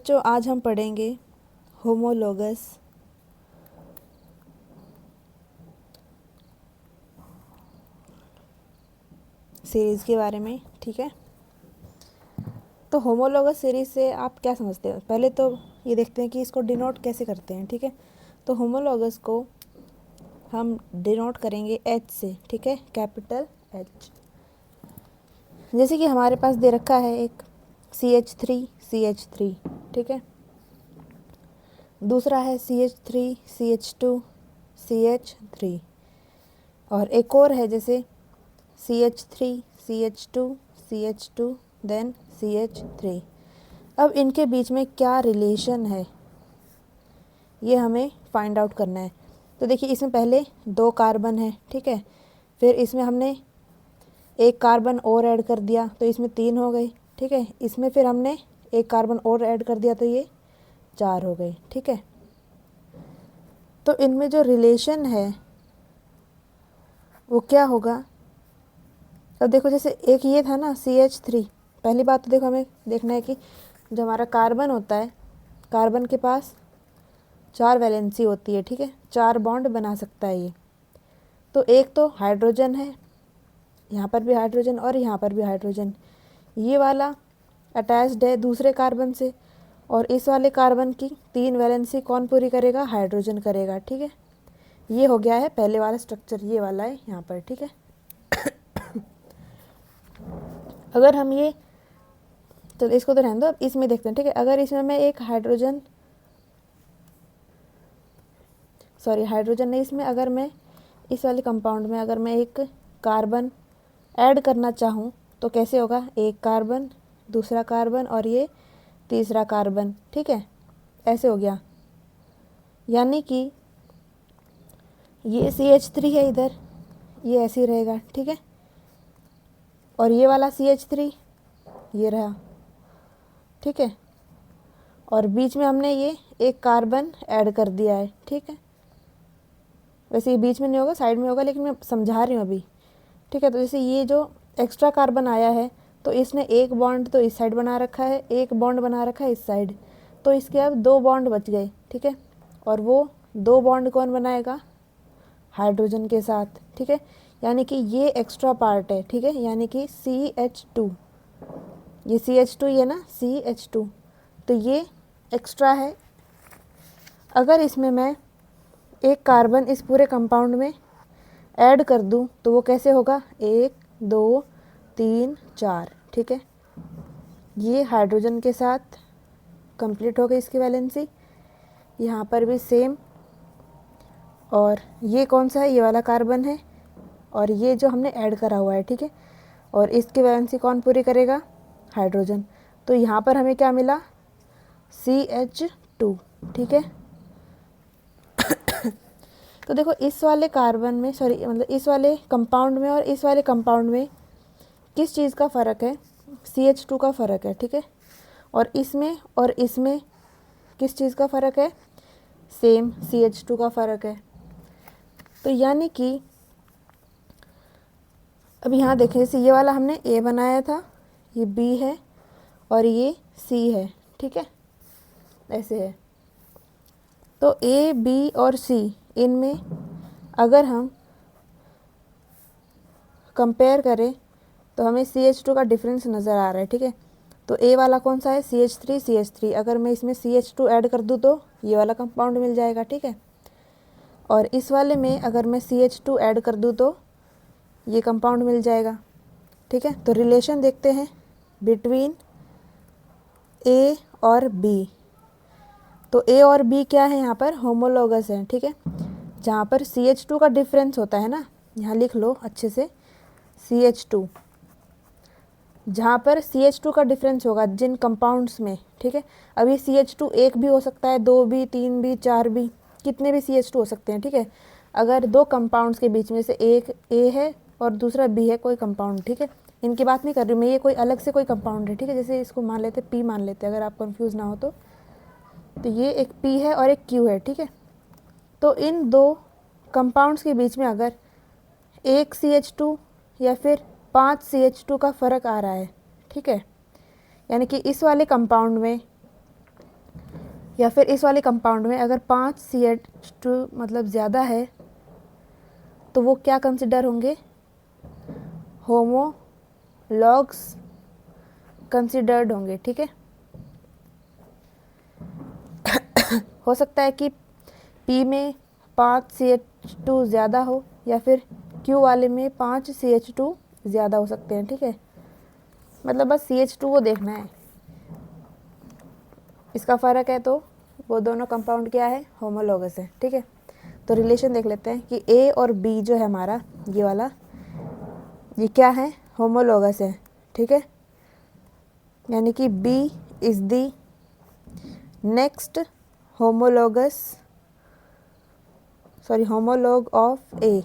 बच्चों आज हम पढ़ेंगे होमोलोगस सीरीज़ के बारे में। ठीक है, तो होमोलोगस सीरीज़ से आप क्या समझते हैं? पहले तो ये देखते हैं कि इसको डिनोट कैसे करते हैं। ठीक है, तो होमोलोगस को हम डिनोट करेंगे एच से। ठीक है, कैपिटल एच। जैसे कि हमारे पास दे रखा है एक CH3 ठीक है, दूसरा है CH3 CH2 CH3 और एक और है जैसे CH3 CH2 देन CH3। अब इनके बीच में क्या रिलेशन है ये हमें फाइंड आउट करना है। तो देखिए इसमें पहले 2 कार्बन है। ठीक है, फिर इसमें हमने एक कार्बन और ऐड कर दिया तो इसमें 3 हो गए। ठीक है, इसमें फिर हमने एक कार्बन और ऐड कर दिया तो ये 4 हो गए। ठीक है, तो इनमें जो रिलेशन है वो क्या होगा? अब देखो जैसे एक ये था ना CH3, पहली बात तो देखो हमें देखना है कि जो हमारा कार्बन होता है, कार्बन के पास 4 वैलेंसी होती है। ठीक है, 4 बॉन्ड बना सकता है ये। तो एक तो हाइड्रोजन है, यहाँ पर भी हाइड्रोजन और यहाँ पर भी हाइड्रोजन। ये वाला अटैच्ड है दूसरे कार्बन से और इस वाले कार्बन की 3 वैलेंसी कौन पूरी करेगा? हाइड्रोजन करेगा। ठीक है, ये हो गया है पहले वाला स्ट्रक्चर, ये वाला है यहाँ पर। ठीक है, अगर हम ये तो इसको तो रहने दो, अब इसमें देखते हैं। ठीक है, अगर इसमें मैं एक हाइड्रोजन नहीं, इसमें अगर मैं इस वाले कंपाउंड में अगर मैं एक कार्बन ऐड करना चाहूँ तो कैसे होगा? एक कार्बन, दूसरा कार्बन और ये तीसरा कार्बन। ठीक है, ऐसे हो गया, यानी कि ये CH3 है इधर, ये ऐसे ही रहेगा। ठीक है, और ये वाला CH3 ये रहा। ठीक है, और बीच में हमने ये एक कार्बन ऐड कर दिया है। ठीक है, वैसे ये बीच में नहीं होगा, साइड में होगा, लेकिन मैं समझा रही हूँ अभी। ठीक है, तो जैसे ये जो एक्स्ट्रा कार्बन आया है तो इसने एक बॉन्ड तो इस साइड बना रखा है, एक बॉन्ड बना रखा है इस साइड, तो इसके अब 2 बॉन्ड बच गए। ठीक है, और वो 2 बॉन्ड कौन बनाएगा? हाइड्रोजन के साथ। ठीक है, यानी कि ये एक्स्ट्रा पार्ट है। ठीक है, यानी कि CH2, ये CH2 ये ना CH2, तो ये एक्स्ट्रा है। अगर इसमें मैं एक कार्बन इस पूरे कंपाउंड में ऐड कर दूं तो वो कैसे होगा? 1 2 3 4। ठीक है, ये हाइड्रोजन के साथ कंप्लीट हो गई इसकी वैलेंसी। यहाँ पर भी सेम, और ये कौन सा है? ये वाला कार्बन है और ये जो हमने ऐड करा हुआ है। ठीक है, और इसकी वैलेंसी कौन पूरी करेगा? हाइड्रोजन। तो यहाँ पर हमें क्या मिला? CH2। ठीक है, तो देखो इस वाले कार्बन में मतलब इस वाले कंपाउंड में और इस वाले कंपाउंड में किस चीज़ का फ़र्क है? CH2 का फ़र्क है। ठीक है, और इसमें किस चीज़ का फ़र्क है? सेम CH2 का फ़र्क है। तो यानी कि अब यहाँ देखें, जैसे ये वाला हमने A बनाया था, ये B है और ये C है। ठीक है, ऐसे है। तो A B और C इनमें अगर हम कंपेयर करें तो हमें CH2 का डिफरेंस नज़र आ रहा है। ठीक है, तो A वाला कौन सा है? CH3। अगर मैं इसमें CH2 ऐड कर दूँ तो ये वाला कंपाउंड मिल जाएगा। ठीक है, और इस वाले में अगर मैं CH2 ऐड कर दूँ तो ये कंपाउंड मिल जाएगा। ठीक है, तो रिलेशन देखते हैं बिटवीन A और B। तो A और B क्या है? यहाँ पर होमोलोगस है। ठीक है, जहाँ पर CH2 का डिफरेंस होता है ना, यहाँ लिख लो अच्छे से, CH2, जहाँ पर CH2 का डिफरेंस होगा जिन कंपाउंड्स में। ठीक है, अभी CH2 एक भी हो सकता है, 2 भी, 3 भी, 4 भी, कितने भी CH2 हो सकते हैं। ठीक है, अगर 2 कंपाउंड्स के बीच में से एक A है और दूसरा B है कोई कंपाउंड। ठीक है, इनकी बात नहीं कर रही मैं, ये कोई अलग से कोई कंपाउंड है। ठीक है, जैसे इसको मान लेते P मान लेते, अगर आप कंफ्यूज ना हो तो ये एक P है और एक Q है। ठीक है, तो इन 2 कंपाउंड्स के बीच में अगर एक CH2 या फिर 5 CH2 का फ़र्क आ रहा है। ठीक है, यानी कि इस वाले कंपाउंड में या फिर इस वाले कंपाउंड में अगर 5 CH2 मतलब ज़्यादा है तो वो क्या कंसिडर होंगे, होमोलॉग्स कंसिडर्ड होंगे। ठीक है, हो सकता है कि P में 5 CH2 ज़्यादा हो या फिर Q वाले में 5 CH2 ज़्यादा हो सकते हैं। ठीक है, मतलब बस CH2 को देखना है, इसका फ़र्क है तो वो दोनों कंपाउंड क्या है, होमोलॉगस है। ठीक है, तो रिलेशन देख लेते हैं कि A और B जो है हमारा ये वाला, ये क्या है, होमोलॉगस है। ठीक है, यानी कि B is the next homologous homologue of A।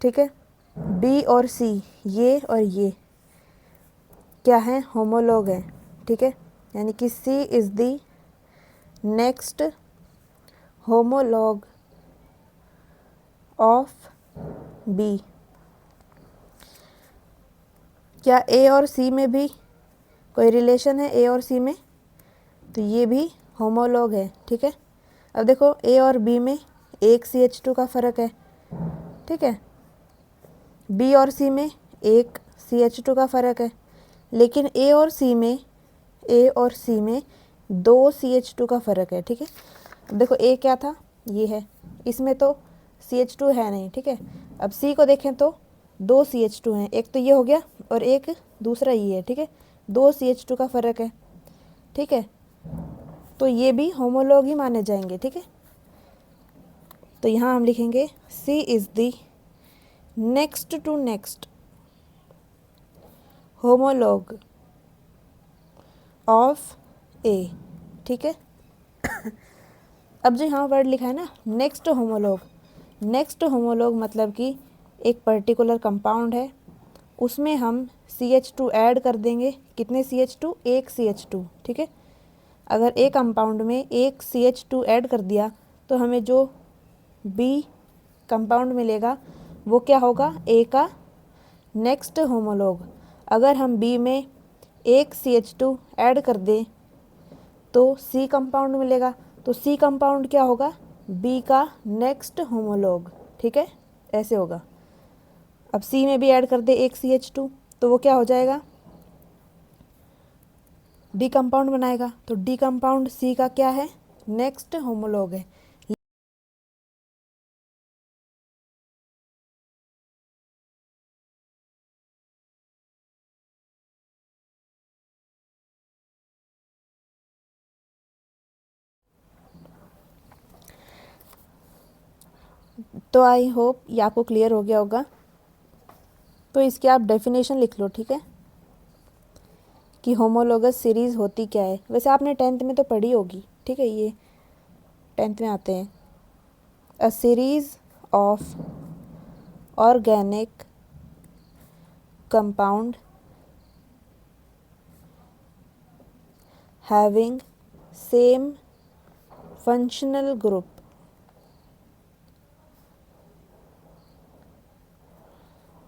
ठीक है, B और C ये और ये क्या है, होमोलॉग है। ठीक है, यानी कि C is the next homolog of B। क्या A और C में भी कोई रिलेशन है, A और C में, तो ये भी होमोलॉग है। ठीक है, अब देखो A और B में एक CH2 का फ़र्क है। ठीक है, B और C में एक CH2 का फ़र्क है, लेकिन A और C में 2 CH2 का फ़र्क है। ठीक है, अब देखो A क्या था, ये है, इसमें तो CH2 है नहीं। ठीक है, अब C को देखें तो 2 CH2 हैं, एक तो ये हो गया और एक दूसरा ये है। ठीक है, 2 CH2 का फ़र्क है। ठीक है, तो ये भी होमोलॉग ही माने जाएंगे। ठीक है, तो यहाँ हम लिखेंगे C is the next to next homolog of A। ठीक है, अब जो यहाँ वर्ड लिखा है ना नेक्स्ट होमोलॉग मतलब कि एक पर्टिकुलर कंपाउंड है, उसमें हम CH2 ऐड कर देंगे। कितने CH2, एक CH2। ठीक है, अगर एक कंपाउंड में एक CH2 ऐड कर दिया तो हमें जो B कंपाउंड मिलेगा वो क्या होगा, A का नेक्स्ट होमोलॉग। अगर हम B में एक CH2 ऐड कर दें तो C कंपाउंड मिलेगा, तो C कंपाउंड क्या होगा, B का नेक्स्ट होमोलॉग। ठीक है, ऐसे होगा। अब C में भी ऐड कर दे एक CH2 तो वो क्या हो जाएगा, D कंपाउंड बनाएगा, तो D कंपाउंड C का क्या है, नेक्स्ट होमोलॉग है। तो आई होप ये आपको क्लियर हो गया होगा। तो इसकी आप डेफिनेशन लिख लो। ठीक है, कि होमोलॉगस सीरीज़ होती क्या है। वैसे आपने 10th में तो पढ़ी होगी। ठीक है, ये 10th में आते हैं, a series of organic compound having same functional group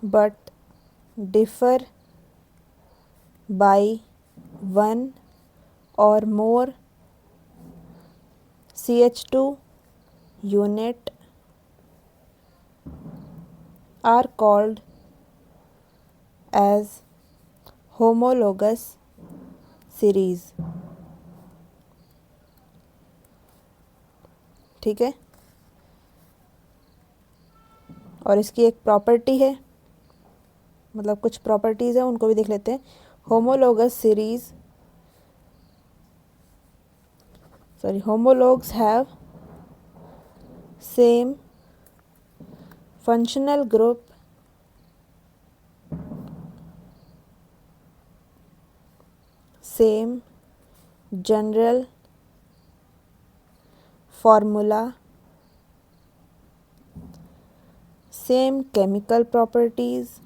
but differ by one or more CH2 unit are called as homologous series। ठीक है, और इसकी एक प्रॉपर्टी है, मतलब कुछ प्रॉपर्टीज़ हैं उनको भी देख लेते हैं। Homologous series homologs have same functional group, same general formula, same chemical properties,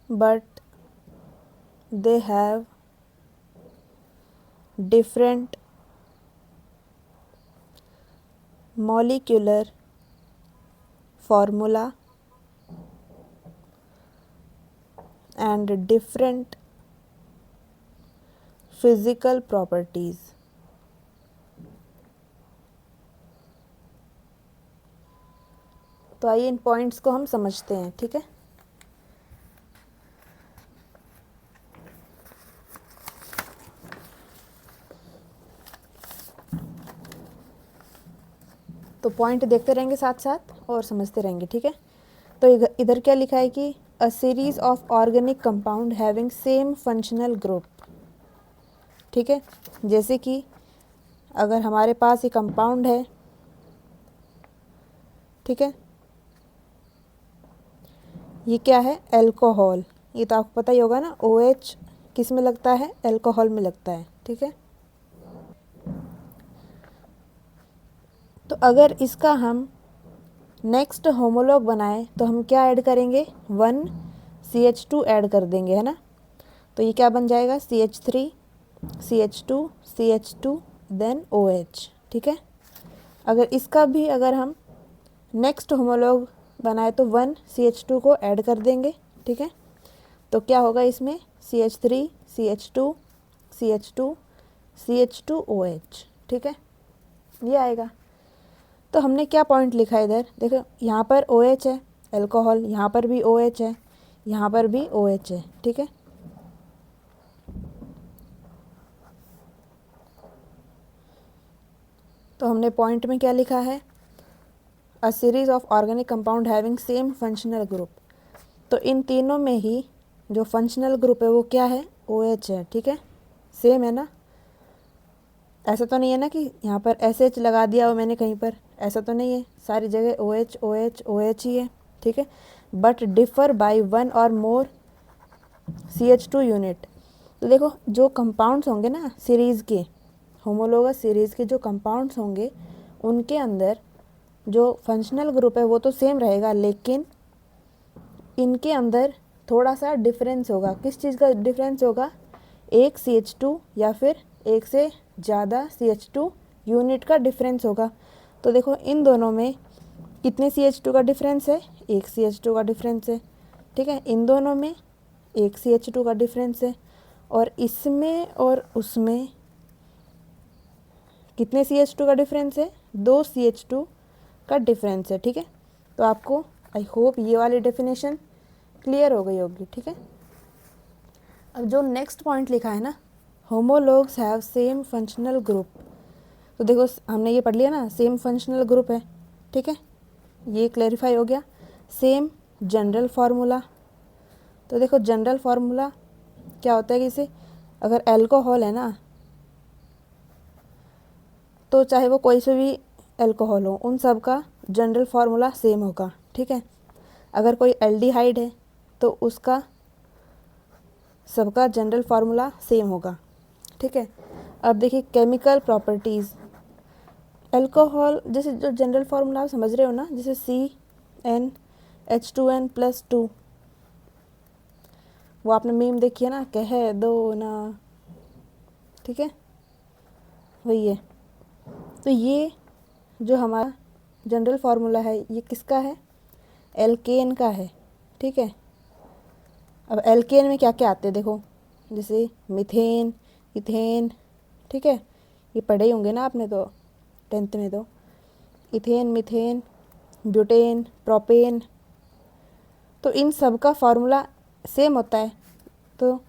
but they have different molecular formula and different physical properties. तो आइए इन पॉइंट्स को हम समझते हैं, ठीक है। तो पॉइंट देखते रहेंगे साथ साथ और समझते रहेंगे, ठीक है। तो इधर क्या लिखा है कि a series of organic compound having same functional group, ठीक है। जैसे कि अगर हमारे पास ये कंपाउंड है, ठीक है, ये क्या है, अल्कोहल। ये तो आपको पता ही होगा ना, OH किस में लगता है, अल्कोहल में लगता है, ठीक है। तो अगर इसका हम नेक्स्ट होमोलॉग बनाए तो हम क्या ऐड करेंगे, 1CH2 ऐड कर देंगे, है ना। तो ये क्या बन जाएगा, CH3 CH2 CH2 then OH, ठीक है। अगर इसका भी अगर हम नेक्स्ट होमोलॉग बनाए तो 1CH2 को ऐड कर देंगे, ठीक है। तो क्या होगा इसमें, CH3 CH2 CH2 CH2 OH, ठीक है, ये आएगा। तो हमने क्या पॉइंट लिखा है इधर, देखो यहाँ पर OH है अल्कोहल, यहाँ पर भी OH है, यहाँ पर भी OH है, ठीक है। तो हमने पॉइंट में क्या लिखा है, a series of organic compound having same functional group. तो इन तीनों में ही जो फंक्शनल ग्रुप है वो क्या है, OH है, ठीक है, सेम है ना। ऐसा तो नहीं है ना कि यहाँ पर SH लगा दिया हो मैंने कहीं पर, ऐसा तो नहीं है, सारी जगह OH OH OH ही है, ठीक है। बट डिफर बाय 1 और मोर CH2 यूनिट। तो देखो जो कंपाउंड्स होंगे ना सीरीज़ के, होमोलोगस सीरीज़ के जो कंपाउंड्स होंगे उनके अंदर जो फंक्शनल ग्रुप है वो तो सेम रहेगा, लेकिन इनके अंदर थोड़ा सा डिफरेंस होगा। किस चीज़ का डिफरेंस होगा, एक CH2 या फिर एक से ज़्यादा CH2 यूनिट का डिफरेंस होगा। तो देखो इन दोनों में कितने CH2 का डिफरेंस है, एक CH2 का डिफरेंस है, ठीक है। इन दोनों में एक CH2 का डिफरेंस है, और इसमें और उसमें कितने CH2 का डिफरेंस है, 2 CH2 का डिफरेंस है, ठीक है। तो आपको आई होप ये वाली डेफिनेशन क्लियर हो गई होगी, ठीक है। अब जो नेक्स्ट पॉइंट लिखा है ना, homologs have same functional group. तो देखो हमने ये पढ़ लिया ना, सेम फंक्शनल ग्रुप है, ठीक है, ये क्लैरिफाई हो गया। Same general formula. तो देखो जनरल फार्मूला क्या होता है कि जैसे अगर अल्कोहल है ना, तो चाहे वो कोई से भी अल्कोहल हो, उन सब का जनरल फार्मूला सेम होगा, ठीक है। अगर कोई एल्डिहाइड है तो उसका सबका जनरल फार्मूला सेम होगा, ठीक है। अब देखिए केमिकल प्रॉपर्टीज़, अल्कोहल जैसे जो जनरल फार्मूला आप समझ रहे हो ना, जैसे CnH2n+2, वो आपने मीम देखी है ना, कह दो ना, ठीक है, वही है। तो ये जो हमारा जनरल फार्मूला है ये किसका है, एल्केन का है, ठीक है। अब एल्केन में क्या क्या आते हैं देखो, जैसे मीथेन इथेन, ठीक है, ये पढ़े ही होंगे ना आपने तो 10th में। तो इथेन मीथेन ब्यूटेन प्रोपेन, तो इन सब का फार्मूला सेम होता है। तो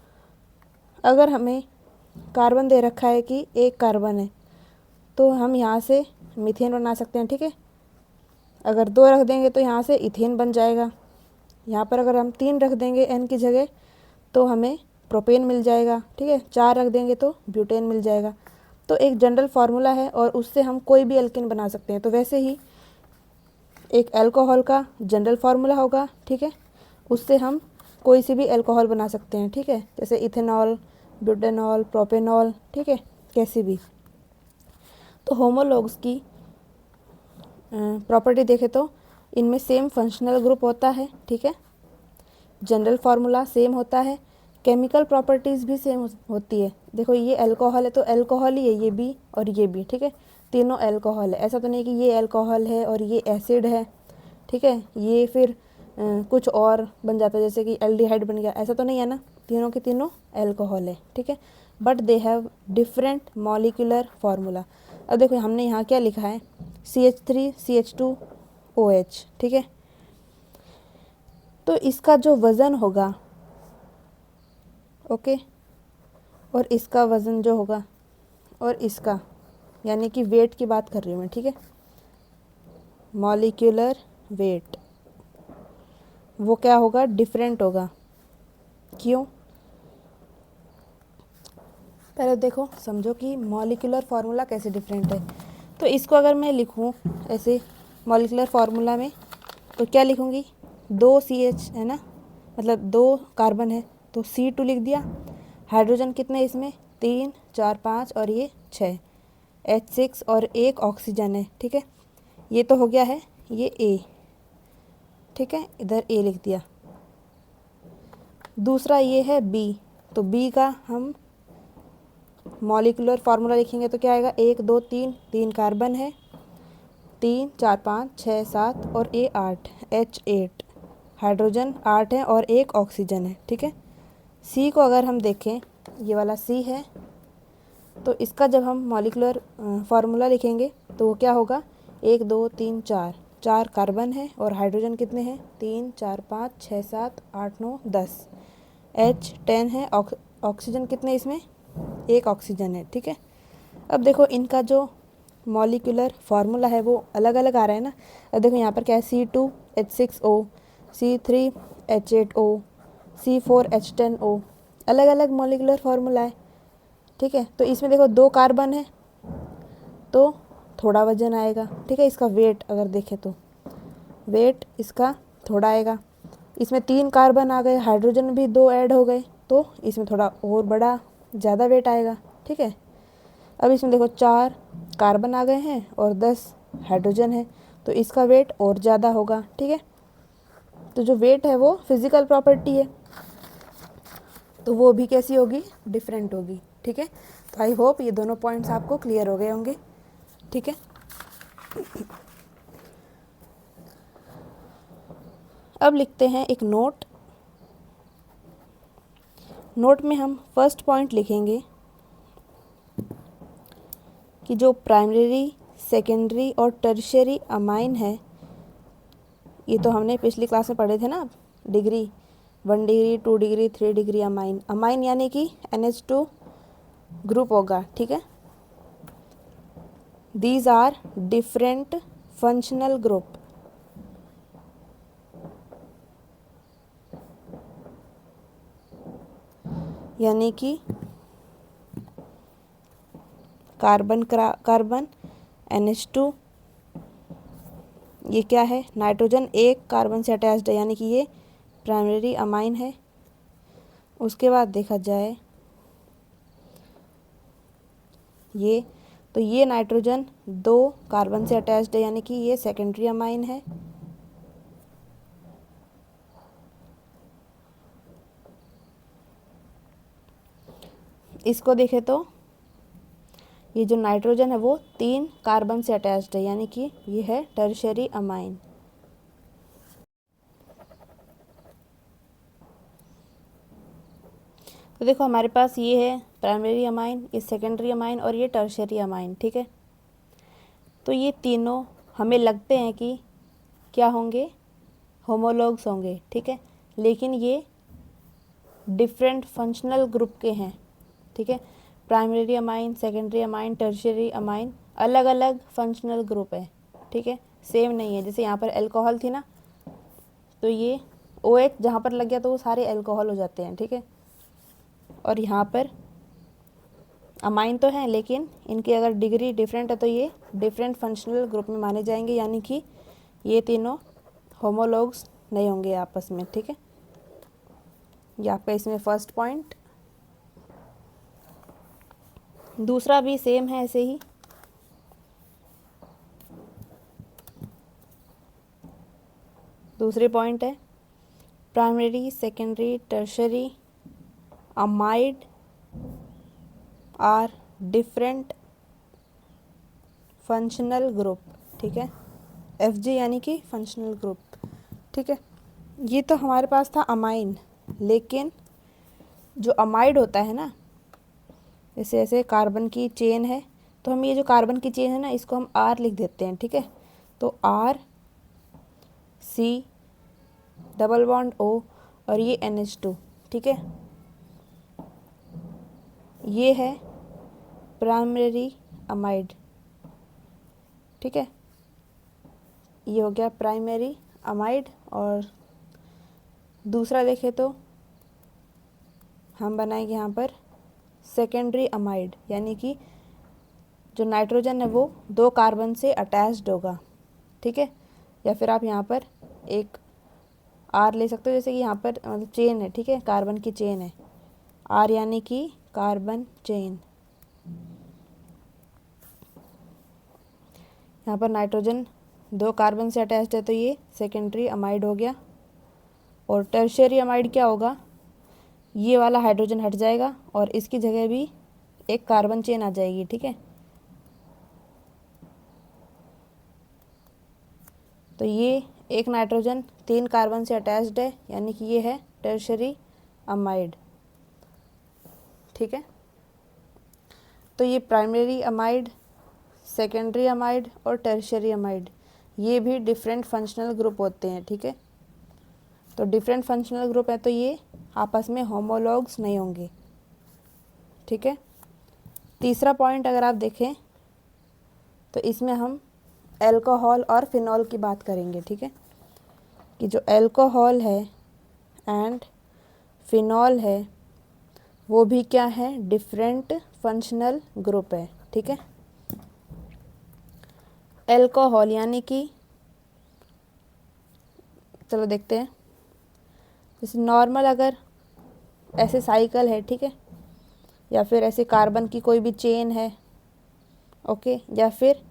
अगर हमें कार्बन दे रखा है कि एक कार्बन है तो हम यहाँ से मीथेन बना सकते हैं, ठीक है। अगर 2 रख देंगे तो यहाँ से इथेन बन जाएगा। यहाँ पर अगर हम 3 रख देंगे N की जगह तो हमें प्रोपेन मिल जाएगा, ठीक है। 4 रख देंगे तो ब्यूटेन मिल जाएगा। तो एक जनरल फार्मूला है और उससे हम कोई भी एल्केन बना सकते हैं। तो वैसे ही एक अल्कोहल का जनरल फार्मूला होगा, ठीक है, उससे हम कोई सी भी अल्कोहल बना सकते हैं, ठीक है, जैसे इथेनॉल ब्यूटेनॉल प्रोपेनॉल, ठीक है, कैसी भी। तो होमोलॉग्स की प्रॉपर्टी देखें तो इनमें सेम फंक्शनल ग्रुप होता है, ठीक है, जनरल फार्मूला सेम होता है, केमिकल प्रॉपर्टीज़ भी सेम होती है। देखो ये अल्कोहल है तो अल्कोहल ही है ये भी और ये भी, ठीक है, तीनों अल्कोहल है। ऐसा तो नहीं कि ये अल्कोहल है और ये एसिड है, ठीक है, ये फिर कुछ और बन जाता है, जैसे कि एल्डिहाइड बन गया, ऐसा तो नहीं है ना, तीनों के तीनों एल्कोहल है, ठीक है, but they have different molecular formula. अब देखो हमने यहाँ क्या लिखा है, CH3CH2OH, ठीक है, तो इसका जो वज़न होगा, ओके, और इसका वज़न जो होगा और इसका, यानी कि वेट की बात कर रही हूँ मैं, ठीक है, मॉलिक्यूलर वेट, वो क्या होगा, डिफरेंट होगा। क्यों? पहले देखो समझो कि मॉलिक्यूलर फार्मूला कैसे डिफरेंट है। तो इसको अगर मैं लिखूँ ऐसे मॉलिक्यूलर फार्मूला में, तो क्या लिखूँगी, 2 CH है ना, मतलब 2 कार्बन है, तो C2 लिख दिया। हाइड्रोजन कितने इसमें, 3 4 5 और ये 6, H6 और एक ऑक्सीजन है, ठीक है, ये तो हो गया है ये A, ठीक है, इधर A लिख दिया। दूसरा ये है B, तो B का हम मॉलिक्यूलर फार्मूला लिखेंगे तो क्या आएगा, 1 2 3, 3 कार्बन है, 3 4 5 6 7 और ये 8, H8, हाइड्रोजन 8 है और एक ऑक्सीजन है, ठीक है। C को अगर हम देखें, ये वाला C है, तो इसका जब हम मॉलिक्यूलर फार्मूला लिखेंगे तो वो क्या होगा, 1 2 3 4, 4 कार्बन है और हाइड्रोजन कितने हैं, 3 4 5 6 7 8 9 10, H10 है, ऑक्सीजन कितने इसमें, एक ऑक्सीजन है, ठीक है। अब देखो इनका जो मॉलिक्यूलर फार्मूला है वो अलग अलग आ रहा है ना। अब देखो यहाँ पर क्या है, C2H6O, C3H8O, C4H10O, अलग अलग मॉलिक्यूलर फार्मूला है, ठीक है। तो इसमें देखो 2 कार्बन है तो थोड़ा वजन आएगा, ठीक है। इसका वेट अगर देखें तो वेट इसका थोड़ा आएगा। इसमें 3 कार्बन आ गए, हाइड्रोजन भी 2 ऐड हो गए, तो इसमें थोड़ा और बड़ा ज़्यादा वेट आएगा, ठीक है। अब इसमें देखो 4 कार्बन आ गए हैं और 10 हाइड्रोजन है, तो इसका वेट और ज़्यादा होगा, ठीक है। तो जो वेट है वो फिज़िकल प्रॉपर्टी है, तो वो भी कैसी होगी, डिफरेंट होगी, ठीक है। तो आई होप ये दोनों पॉइंट्स आपको क्लियर हो गए होंगे, ठीक है। अब लिखते हैं एक नोट। नोट में हम फर्स्ट पॉइंट लिखेंगे कि जो प्राइमरी, सेकेंडरी और टर्शियरी अमाइन है, ये तो हमने पिछली क्लास में पढ़े थे ना, degree 1 degree 2 degree 3 degree amine. Amine यानी कि NH2 ग्रुप होगा, ठीक है। These are different functional group, यानी कि कार्बन NH2, ये क्या है, नाइट्रोजन एक कार्बन से अटैच्ड है, यानी कि ये प्राइमरी अमाइन है। उसके बाद देखा जाए ये, तो ये नाइट्रोजन 2 कार्बन से अटैच्ड है, यानी कि ये सेकेंडरी अमाइन है। इसको देखें तो ये जो नाइट्रोजन है वो 3 कार्बन से अटैच्ड है, यानी कि ये है टर्शियरी अमाइन। तो देखो हमारे पास ये है प्राइमरी अमाइन, ये सेकेंडरी अमाइन और ये टर्शियरी अमाइन, ठीक है। तो ये तीनों हमें लगते हैं कि क्या होंगे, होमोलॉग्स होंगे, ठीक है, लेकिन ये डिफरेंट फंक्शनल ग्रुप के हैं, ठीक है। Primary amine, secondary amine, tertiary amine अलग अलग फंक्शनल ग्रुप है, ठीक है, सेम नहीं है। जैसे यहाँ पर अल्कोहल थी ना, तो ये OH जहाँ पर लग गया तो वो सारे अल्कोहल हो जाते हैं, ठीक है। और यहाँ पर अमाइन तो हैं, लेकिन इनकी अगर डिग्री डिफरेंट है तो ये डिफरेंट फंक्शनल ग्रुप में माने जाएंगे, यानी कि ये तीनों होमोलॉग्स नहीं होंगे आपस में, ठीक है। ये आपका इसमें फर्स्ट पॉइंट। दूसरा भी सेम है ऐसे ही, दूसरे पॉइंट है primary, secondary, tertiary amide are different functional group, ठीक है। FG यानी कि फंक्शनल ग्रुप, ठीक है। ये तो हमारे पास था अमाइन, लेकिन जो अमाइड होता है ना, जैसे ऐसे कार्बन की चेन है, तो हम ये जो कार्बन की चेन है ना, इसको हम आर लिख देते हैं, ठीक है। तो R C double bond O और ये NH2, ठीक है। ये है प्राइमरी अमाइड, ठीक है। ये हो गया प्राइमरी अमाइड। और दूसरा देखें तो हम बनाएंगे यहाँ पर सेकेंडरी अमाइड, यानी कि जो नाइट्रोजन है वो 2 कार्बन से अटैच्ड होगा, ठीक है। या फिर आप यहाँ पर एक आर ले सकते हो, जैसे कि यहाँ पर मतलब चेन है, ठीक है, कार्बन की चेन है, आर यानी कि कार्बन चेन। यहाँ पर नाइट्रोजन 2 कार्बन से अटैच्ड है, तो ये सेकेंडरी अमाइड हो गया। और टर्शियरी अमाइड क्या होगा, ये वाला हाइड्रोजन हट जाएगा और इसकी जगह भी एक कार्बन चेन आ जाएगी, ठीक है। तो ये एक नाइट्रोजन 3 कार्बन से अटैच्ड है, यानी कि ये है टर्शियरी अमाइड, ठीक है। तो ये प्राइमरी अमाइड, सेकेंडरी अमाइड और टर्शियरी अमाइड, ये भी डिफरेंट फंक्शनल ग्रुप होते हैं, ठीक है। तो डिफरेंट फंक्शनल ग्रुप है तो ये आपस में होमोलॉग्स नहीं होंगे, ठीक है। तीसरा पॉइंट अगर आप देखें तो इसमें हम अल्कोहल और फिनॉल की बात करेंगे, ठीक है। कि जो अल्कोहल है एंड फिनॉल है वो भी क्या है, डिफरेंट फंक्शनल ग्रुप है, ठीक है। अल्कोहल यानी कि चलो देखते हैं, जैसे नॉर्मल अगर ऐसे साइकिल है, ठीक है, या फिर ऐसे कार्बन की कोई भी चेन है, ओके, या फिर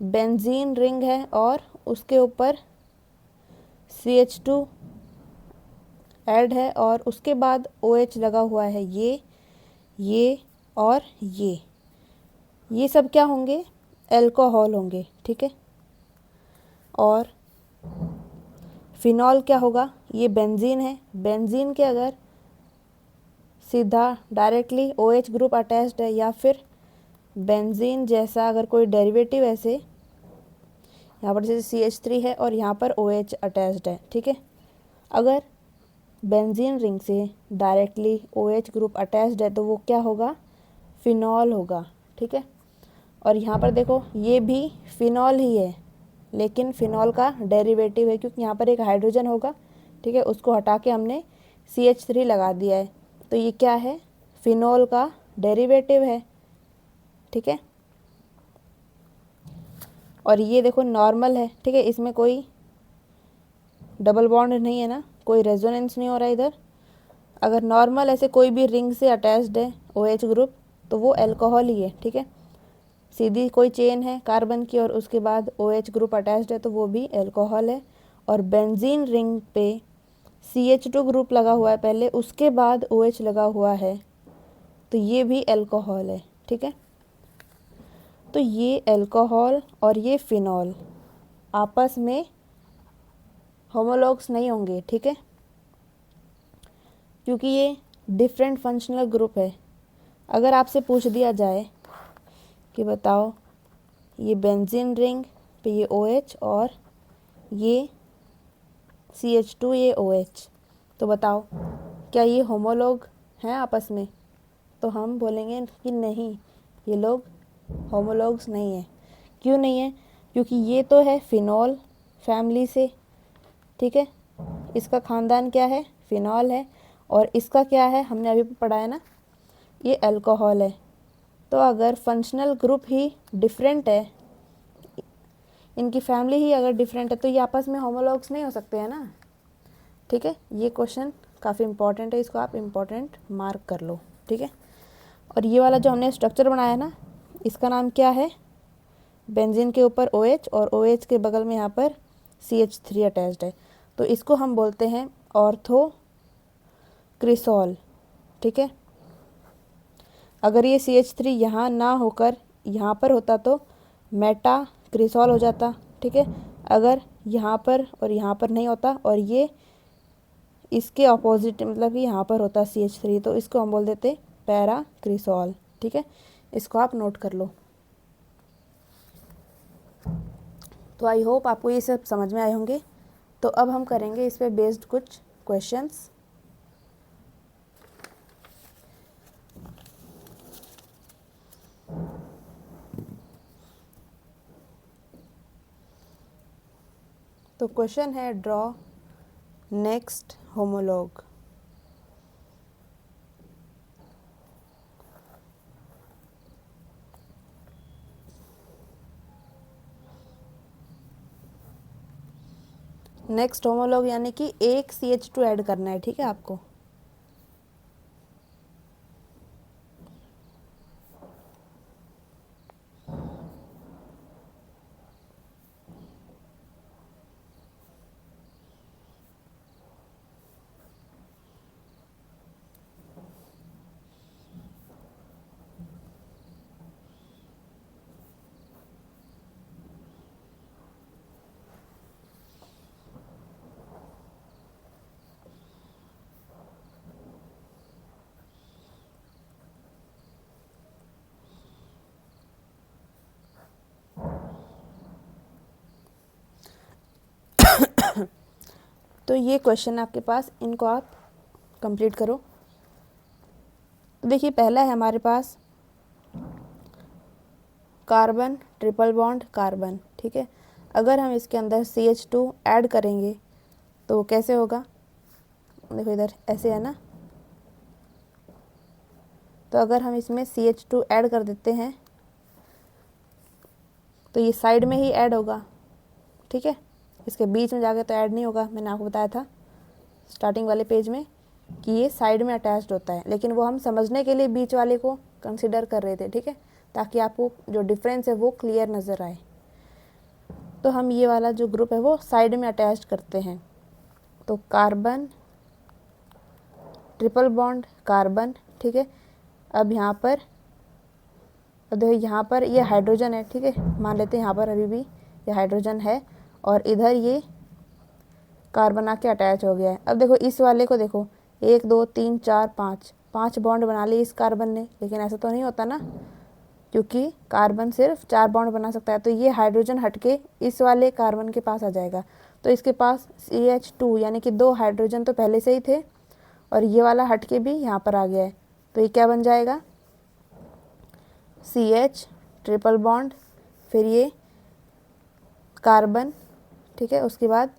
बेंजीन रिंग है और उसके ऊपर CH2 ऐड है और उसके बाद OH लगा हुआ है, ये और ये सब क्या होंगे, अल्कोहल होंगे, ठीक है। और फिनॉल क्या होगा, ये बेंजीन है, बेंजीन के अगर सीधा डायरेक्टली OH ग्रुप अटैच्ड है या फिर बेंजीन जैसा अगर कोई डेरिवेटिव ऐसे, यहाँ पर जैसे CH3 है और यहाँ पर OH अटैच्ड है, ठीक है। अगर बेंजीन रिंग से डायरेक्टली OH ग्रुप अटैच्ड है तो वो क्या होगा, फिनॉल होगा, ठीक है। और यहाँ पर देखो ये भी फिनॉल ही है, लेकिन फिनॉल का डेरिवेटिव है, क्योंकि यहाँ पर एक हाइड्रोजन होगा, ठीक है, उसको हटा के हमने CH3 लगा दिया है, तो ये क्या है, फिनॉल का डेरिवेटिव है, ठीक है। और ये देखो नॉर्मल है, ठीक है, इसमें कोई डबल बॉन्ड नहीं है ना, कोई रेजोनेंस नहीं हो रहा इधर। अगर नॉर्मल ऐसे कोई भी रिंग से अटैच्ड है OH ग्रुप तो वो अल्कोहल ही है, ठीक है। सीधी कोई चेन है कार्बन की और उसके बाद OH ग्रुप अटैच्ड है तो वो भी अल्कोहल है। और बेंजीन रिंग पे CH2 ग्रुप लगा हुआ है पहले, उसके बाद OH लगा हुआ है, तो ये भी अल्कोहल है, ठीक है। तो ये अल्कोहल और ये फिनॉल आपस में होमोलॉग्स नहीं होंगे, ठीक है, क्योंकि ये डिफरेंट फंक्शनल ग्रुप है। अगर आपसे पूछ दिया जाए कि बताओ ये बेंजीन रिंग पे ये OH और ये CH2 ये OH, तो बताओ क्या ये होमोलॉग हैं आपस में, तो हम बोलेंगे कि नहीं, ये लोग होमोलॉग्स नहीं है। क्यों नहीं है, क्योंकि ये तो है फिनॉल फैमिली से, ठीक है, इसका ख़ानदान क्या है, फिनॉल है, और इसका क्या है, हमने अभी पढ़ा है ना, ये अल्कोहल है। तो अगर फंक्शनल ग्रुप ही डिफरेंट है, इनकी फैमिली ही अगर डिफरेंट है, तो ये आपस में होमोलॉग्स नहीं हो सकते हैं ना, ठीक है। ये क्वेश्चन काफ़ी इंपॉर्टेंट है, इसको आप इम्पॉर्टेंट मार्क कर लो, ठीक है। और ये वाला जो हमने स्ट्रक्चर बनाया ना, इसका नाम क्या है, बेंजीन के ऊपर OH और OH के बगल में यहाँ पर CH3 अटैच्ड है, तो इसको हम बोलते हैं ऑर्थो क्रिसॉल, ठीक है। अगर ये CH3 यहाँ ना होकर यहाँ पर होता तो मेटा क्रिसॉल हो जाता, ठीक है। अगर यहाँ पर और यहाँ पर नहीं होता और ये इसके ऑपोजिट मतलब कि यहाँ पर होता है CH3, तो इसको हम बोल देते पैराक्रिसॉल। ठीक है, इसको आप नोट कर लो। तो आई होप आपको ये सब समझ में आए होंगे। तो अब हम करेंगे इस पे बेस्ड कुछ क्वेश्चंस। तो क्वेश्चन है draw next homologue. Next homologue यानी कि एक CH2 ऐड करना है। ठीक है, आपको तो ये क्वेश्चन आपके पास, इनको आप कंप्लीट करो। तो देखिए पहला है हमारे पास कार्बन ट्रिपल बॉन्ड कार्बन। ठीक है, अगर हम इसके अंदर CH2 ऐड करेंगे तो कैसे होगा, देखो इधर ऐसे है ना। तो अगर हम इसमें CH2 ऐड कर देते हैं तो ये साइड में ही ऐड होगा। ठीक है, इसके बीच में जाके तो ऐड नहीं होगा। मैंने आपको बताया था स्टार्टिंग वाले पेज में कि ये साइड में अटैच्ड होता है, लेकिन वो हम समझने के लिए बीच वाले को कंसिडर कर रहे थे। ठीक है, ताकि आपको जो डिफरेंस है वो क्लियर नज़र आए। तो हम ये वाला जो ग्रुप है वो साइड में अटैच करते हैं। तो कार्बन ट्रिपल बॉन्ड कार्बन। ठीक है, अब यहाँ पर देखो, यहाँ पर ये हाइड्रोजन है। ठीक है, मान लेते हैं यहाँ पर अभी भी ये हाइड्रोजन है और इधर ये कार्बन आके अटैच हो गया है। अब देखो इस वाले को देखो, 1 2 3 4 5 बॉन्ड बना लिए इस कार्बन ने, लेकिन ऐसा तो नहीं होता ना, क्योंकि कार्बन सिर्फ 4 बॉन्ड बना सकता है। तो ये हाइड्रोजन हटके इस वाले कार्बन के पास आ जाएगा। तो इसके पास CH2 यानी कि 2 हाइड्रोजन तो पहले से ही थे और ये वाला हटके भी यहाँ पर आ गया है। तो ये क्या बन जाएगा, CH ट्रिपल बॉन्ड, फिर ये कार्बन। ठीक है, उसके बाद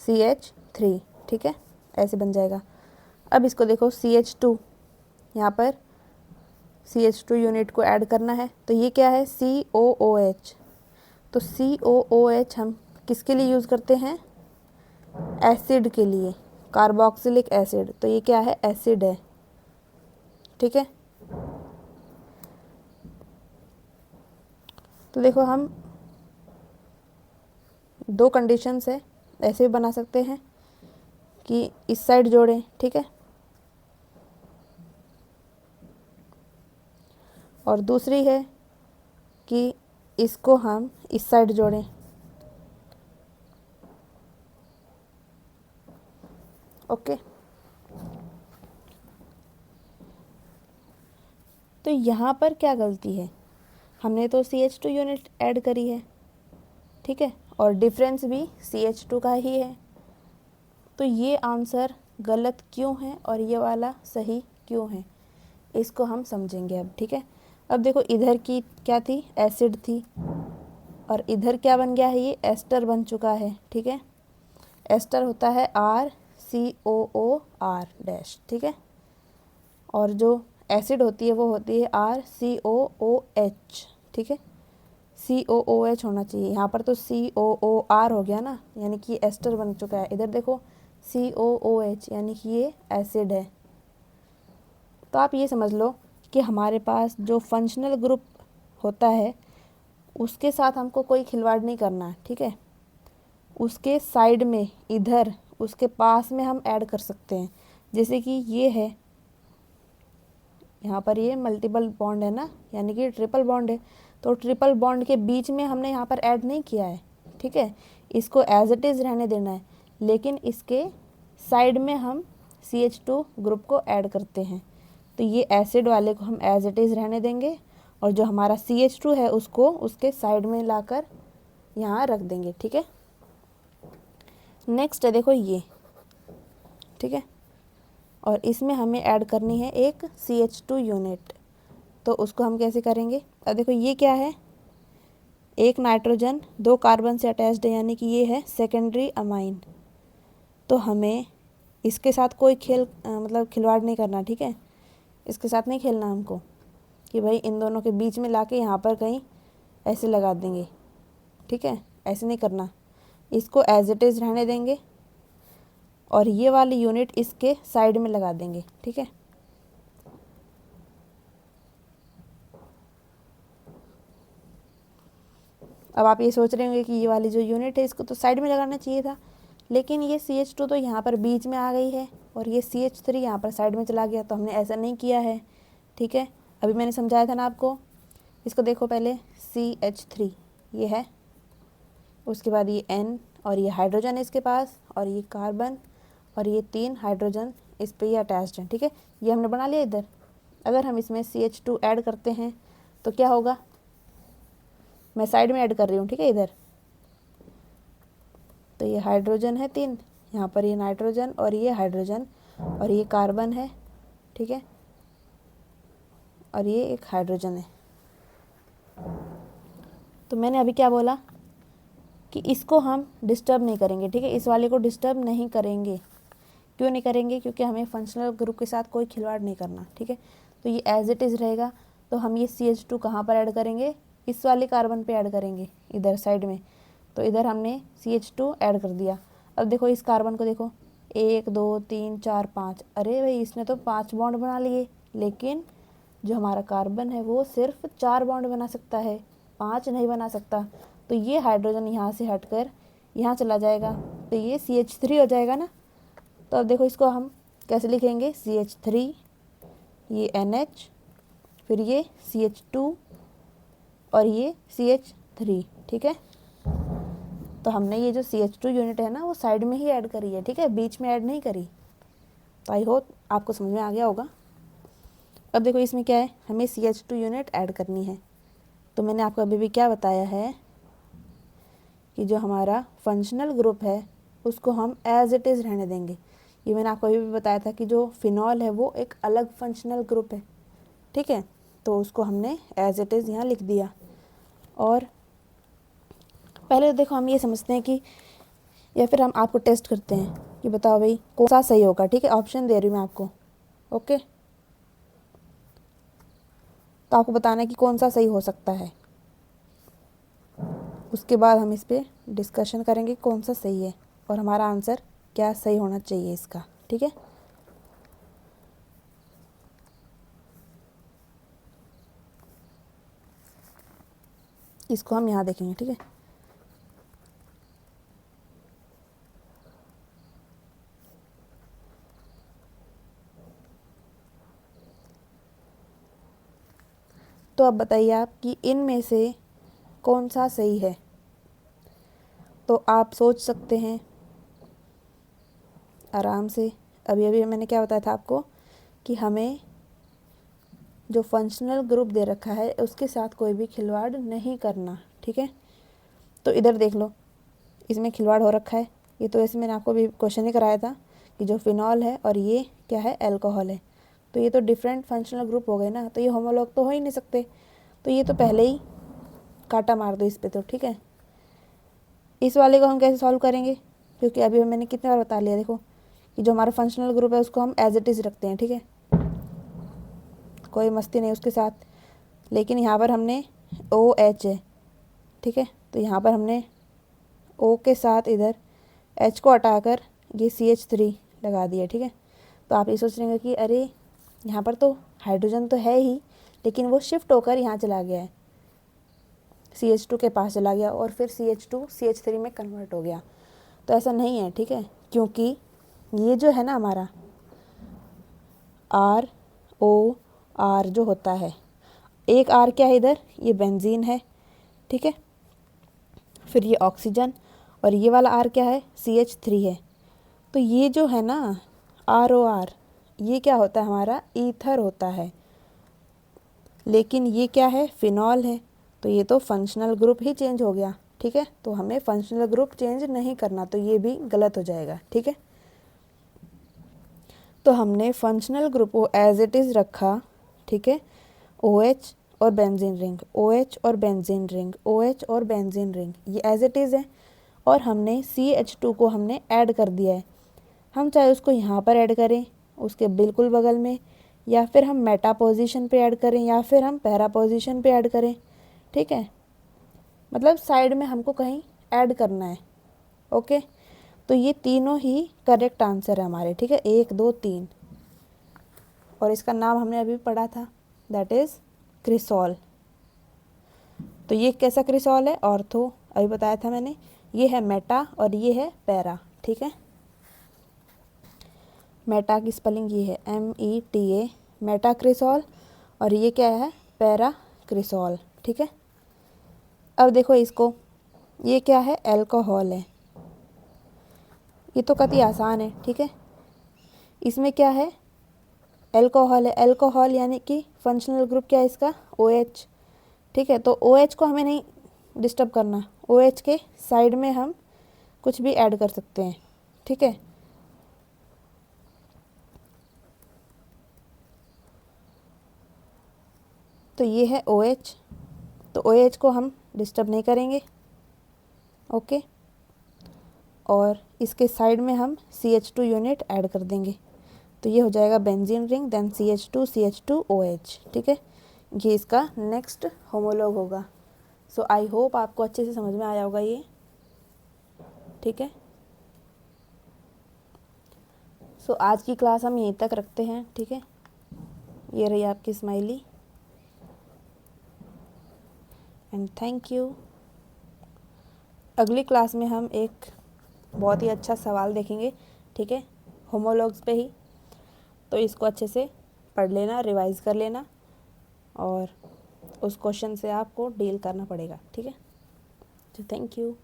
CH3। ठीक है, ऐसे बन जाएगा। अब इसको देखो CH2, यहाँ पर CH2 यूनिट को ऐड करना है। तो ये क्या है, COOH। तो COOH हम किसके लिए यूज़ करते हैं, एसिड के लिए, कार्बोक्सिलिक एसिड। तो ये क्या है, एसिड है। ठीक है, तो देखो हम 2 कंडीशंस है, ऐसे भी बना सकते हैं कि इस साइड जोड़ें। ठीक है, और दूसरी है कि इसको हम इस साइड जोड़ें। ओके, तो यहाँ पर क्या गलती है, हमने तो CH2 यूनिट ऐड करी है। ठीक है, और डिफरेंस भी CH2 का ही है। तो ये आंसर गलत क्यों है और ये वाला सही क्यों है, इसको हम समझेंगे अब। ठीक है, अब देखो इधर की क्या थी, एसिड थी, और इधर क्या बन गया है, ये एस्टर बन चुका है। ठीक है, एस्टर होता है RCOOR डैश। ठीक है, और जो एसिड होती है वो होती है RCOOH। ठीक है, COOH होना चाहिए, यहाँ पर तो COOR हो गया ना, यानी कि एस्टर बन चुका है। इधर देखो COOH यानी कि ये एसिड है। तो आप ये समझ लो कि हमारे पास जो फंक्शनल ग्रुप होता है उसके साथ हमको कोई खिलवाड़ नहीं करना है। ठीक है, उसके साइड में, इधर उसके पास में हम ऐड कर सकते हैं। जैसे कि ये है, यहाँ पर ये मल्टीपल बॉन्ड है ना, यानी कि ट्रिपल बॉन्ड है। तो ट्रिपल बॉन्ड के बीच में हमने यहाँ पर ऐड नहीं किया है। ठीक है, इसको एज इट इज़ रहने देना है, लेकिन इसके साइड में हम CH2 ग्रुप को ऐड करते हैं। तो ये एसिड वाले को हम एज इट इज़ रहने देंगे और जो हमारा CH2 है उसको उसके साइड में लाकर यहाँ रख देंगे। ठीक है, नेक्स्ट है देखो ये, ठीक है, और इसमें हमें ऐड करनी है एक CH2 यूनिट। तो उसको हम कैसे करेंगे? अब देखो ये क्या है, एक नाइट्रोजन 2 कार्बन से अटैच्ड है, यानी कि ये है सेकेंडरी अमाइन। तो हमें इसके साथ कोई मतलब खिलवाड़ नहीं करना। ठीक है, इसके साथ नहीं खेलना हमको कि भाई इन दोनों के बीच में लाके यहाँ पर कहीं ऐसे लगा देंगे। ठीक है, ऐसे नहीं करना, इसको एज इट इज़ रहने देंगे और ये वाली यूनिट इसके साइड में लगा देंगे। ठीक है, अब आप ये सोच रहे होंगे कि ये वाली जो यूनिट है इसको तो साइड में लगाना चाहिए था, लेकिन ये CH2 तो यहाँ पर बीच में आ गई है और ये CH3 यहाँ पर साइड में चला गया, तो हमने ऐसा नहीं किया है। ठीक है, अभी मैंने समझाया था ना आपको। इसको देखो पहले, CH3 ये है, उसके बाद ये N और ये हाइड्रोजन है इसके पास, और ये कार्बन और ये 3 हाइड्रोजन इस पे ये अटैच्ड हैं। ठीक है, ये हमने बना लिया इधर। अगर हम इसमें CH2 ऐड करते हैं तो क्या होगा, मैं साइड में ऐड कर रही हूँ। ठीक है, इधर तो ये हाइड्रोजन है 3, यहाँ पर ये नाइट्रोजन और ये हाइड्रोजन और ये कार्बन है। ठीक है, और ये एक हाइड्रोजन है। तो मैंने अभी क्या बोला कि इसको हम डिस्टर्ब नहीं करेंगे। ठीक है, इस वाले को डिस्टर्ब नहीं करेंगे। क्यों नहीं करेंगे? क्योंकि हमें फंक्शनल ग्रुप के साथ कोई खिलवाड़ नहीं करना। ठीक है, तो ये एज इट इज़ रहेगा। तो हम ये CH2 कहाँ पर ऐड करेंगे? इस वाले कार्बन पे ऐड करेंगे, इधर साइड में। तो इधर हमने CH2 ऐड कर दिया। अब देखो इस कार्बन को देखो, 1 2 3 4 5, अरे भाई इसने तो 5 बॉन्ड बना लिए, लेकिन जो हमारा कार्बन है वो सिर्फ 4 बॉन्ड बना सकता है, 5 नहीं बना सकता। तो ये हाइड्रोजन यहाँ से हटकर यहाँ चला जाएगा, तो ये CH3 हो जाएगा ना। तो अब देखो इसको हम कैसे लिखेंगे, CH3, ये NH, फिर ये CH2 और ये CH3। ठीक है, तो हमने ये जो CH2 यूनिट है ना वो साइड में ही ऐड करी है। ठीक है, बीच में ऐड नहीं करी। तो आई होप आपको समझ में आ गया होगा। अब देखो इसमें क्या है, हमें CH2 यूनिट ऐड करनी है। तो मैंने आपको अभी भी क्या बताया है कि जो हमारा फंक्शनल ग्रुप है उसको हम एज इट इज़ रहने देंगे। ये मैंने आपको अभी भी बताया था कि जो फिनॉल है वो एक अलग फंक्शनल ग्रुप है। ठीक है, तो उसको हमने एज इट इज़ यहाँ लिख दिया। और पहले देखो हम ये समझते हैं कि, या फिर हम आपको टेस्ट करते हैं कि बताओ भाई कौन सा सही होगा। ठीक है, ऑप्शन दे रही हूँ मैं आपको। ओके, तो आपको बताना है कि कौन सा सही हो सकता है। उसके बाद हम इस पर डिस्कशन करेंगे कौन सा सही है और हमारा आंसर क्या सही होना चाहिए इसका। ठीक है, इसको हम यहाँ देखेंगे। ठीक है, तो अब बताइए आप कि इनमें से कौन सा सही है। तो आप सोच सकते हैं आराम से। अभी अभी मैंने क्या बताया था आपको कि हमें जो फंक्शनल ग्रुप दे रखा है उसके साथ कोई भी खिलवाड़ नहीं करना। ठीक है, तो इधर देख लो, इसमें खिलवाड़ हो रखा है। ये तो ऐसे मैंने आपको भी क्वेश्चन ही कराया था कि जो फिनॉल है और ये क्या है, अल्कोहल है। तो ये तो डिफरेंट फंक्शनल ग्रुप हो गए ना, तो ये होमोलॉग तो हो ही नहीं सकते। तो ये तो पहले ही काटा मार दो इस पे। तो ठीक है, इस वाले को हम कैसे सॉल्व करेंगे? क्योंकि अभी मैंने कितने बार बता लिया, देखो कि जो हमारा फंक्शनल ग्रुप है उसको हम एज इट इज़ रखते हैं। ठीक है, कोई मस्ती नहीं उसके साथ। लेकिन यहाँ पर हमने OH है। ठीक है, तो यहाँ पर हमने O के साथ इधर H को हटाकर ये CH3 लगा दिया। ठीक है, तो आप ये सोच रहे हैं कि अरे यहाँ पर तो हाइड्रोजन तो है ही, लेकिन वो शिफ्ट होकर यहाँ चला गया है, CH2 के पास चला गया और फिर CH2 CH3 में कन्वर्ट हो गया। तो ऐसा नहीं है। ठीक है, क्योंकि ये जो है ना हमारा ROR जो होता है, एक R क्या है इधर, ये बेंजीन है। ठीक है, फिर ये ऑक्सीजन और ये वाला R क्या है, CH3 है। तो तो ये जो है ना ROR, ये क्या होता है हमारा ईथर होता है, लेकिन ये क्या है फिनॉल है, तो ये तो फंक्शनल ग्रुप ही चेंज हो गया। ठीक है, तो हमें फंक्शनल ग्रुप चेंज नहीं करना, तो ये भी गलत हो जाएगा। ठीक है, तो हमने फंक्शनल ग्रुप को एज इट इज़ रखा। ठीक है, OH और बेंजीन रिंग, OH और बेंजीन रिंग, OH और बेंजीन रिंग, ये एज इट इज़ है। और हमने CH2 को हमने ऐड कर दिया है। हम चाहे उसको यहाँ पर ऐड करें, उसके बिल्कुल बगल में, या फिर हम मेटा पोजीशन पे ऐड करें, या फिर हम पैरा पोजीशन पे ऐड करें। ठीक है, मतलब साइड में हमको कहीं ऐड करना है। ओके, तो ये तीनों ही करेक्ट आंसर है हमारे। ठीक है, 1 2 3, और इसका नाम हमने अभी पढ़ा था, दैट इज़ क्रिसॉल। तो ये कैसा क्रिसॉल है? ऑर्थो, अभी बताया था मैंने। ये है मेटा और ये है पैरा। ठीक है, मेटा की स्पेलिंग ये है META, मेटा क्रिसॉल, और ये क्या है? पैरा क्रिसॉल। ठीक है, अब देखो इसको, ये क्या है? अल्कोहल है। ये तो काफ़ी आसान है। ठीक है, इसमें क्या है? अल्कोहल है। अल्कोहल यानी कि फंक्शनल ग्रुप क्या है इसका? OH। ठीक है, तो OH को हमें नहीं डिस्टर्ब करना, OH के साइड में हम कुछ भी ऐड कर सकते हैं। ठीक है, तो ये है OH, तो OH को हम डिस्टर्ब नहीं करेंगे। ओके, और इसके साइड में हम CH2 यूनिट ऐड कर देंगे, तो ये हो जाएगा benzene ring, then CH2 OH। ठीक है, ये इसका नेक्स्ट होमोलॉग होगा। सो आई होप आपको अच्छे से समझ में आया होगा ये। ठीक है, सो आज की क्लास हम यहीं तक रखते हैं। ठीक है, ये रही आपकी स्माइली, एंड थैंक यू। अगली क्लास में हम एक बहुत ही अच्छा सवाल देखेंगे। ठीक है, होमोलॉग्स पे ही, तो इसको अच्छे से पढ़ लेना, रिवाइज कर लेना, और उस क्वेश्चन से आपको डील करना पड़ेगा। ठीक है, तो थैंक यू।